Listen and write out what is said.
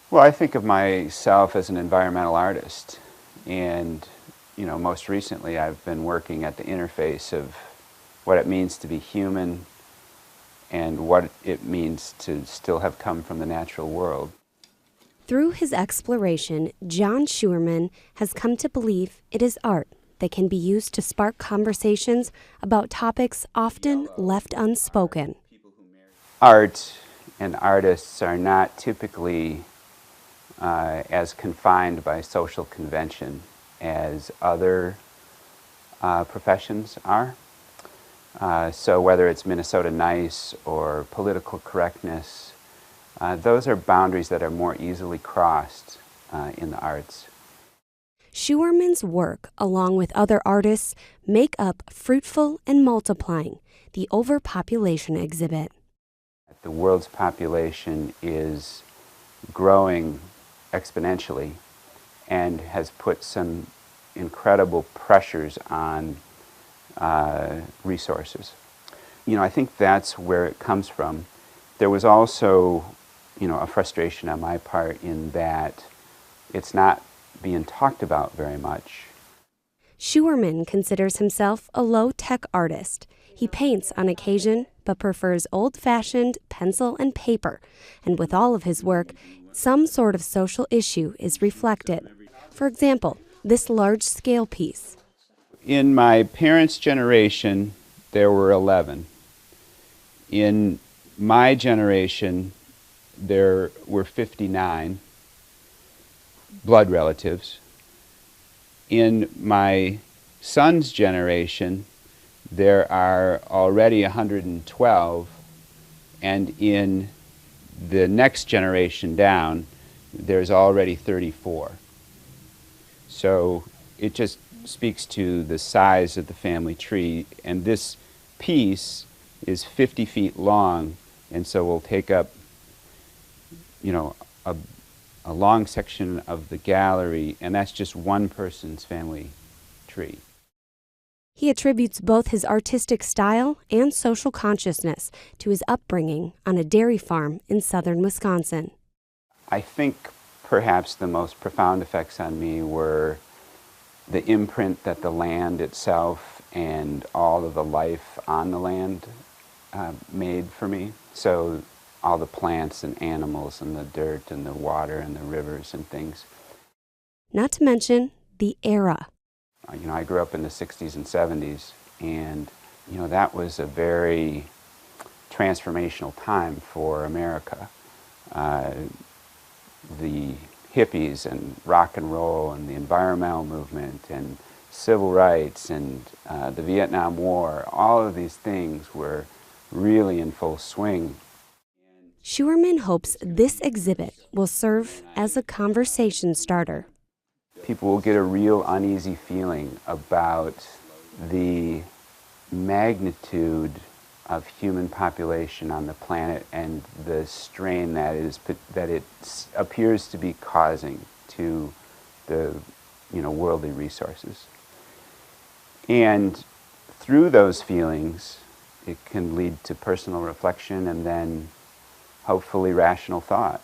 Well, I think of myself as an environmental artist, and most recently I've been working at the interface of what it means to be human and what it means to still have come from the natural world. Through his exploration, John Schuerman has come to believe it is art that can be used to spark conversations about topics often left unspoken. Art and artists are not typically as confined by social convention as other professions are. So whether it's Minnesota Nice or political correctness, those are boundaries that are more easily crossed in the arts. Schuerman's work, along with other artists, make up Fruitful and Multiplying, the Overpopulation exhibit. The world's population is growing exponentially and has put some incredible pressures on resources. I think that's where it comes from. There was also, a frustration on my part in that it's not being talked about very much. Schuerman considers himself a low-tech artist. He paints on occasion, but prefers old-fashioned pencil and paper, and with all of his work, some sort of social issue is reflected. For example, this large-scale piece. In my parents' generation, there were 11. In my generation, there were 59 blood relatives. In my son's generation, there are already 112, and in the next generation down, there's already 34. So it just speaks to the size of the family tree, and this piece is 50 feet long, and so we'll take up, a long section of the gallery, and that's just one person's family tree. He attributes both his artistic style and social consciousness to his upbringing on a dairy farm in southern Wisconsin. I think perhaps the most profound effects on me were the imprint that the land itself and all of the life on the land made for me. So all the plants and animals and the dirt and the water and the rivers and things. Not to mention the era. I grew up in the 60s and 70s, and that was a very transformational time for America. The hippies and rock and roll and the environmental movement and civil rights and the Vietnam War, all of these things were really in full swing. Schuerman hopes this exhibit will serve as a conversation starter. People will get a real uneasy feeling about the magnitude of human population on the planet and the strain that it appears to be causing to the worldly resources. And through those feelings, it can lead to personal reflection and then hopefully rational thought.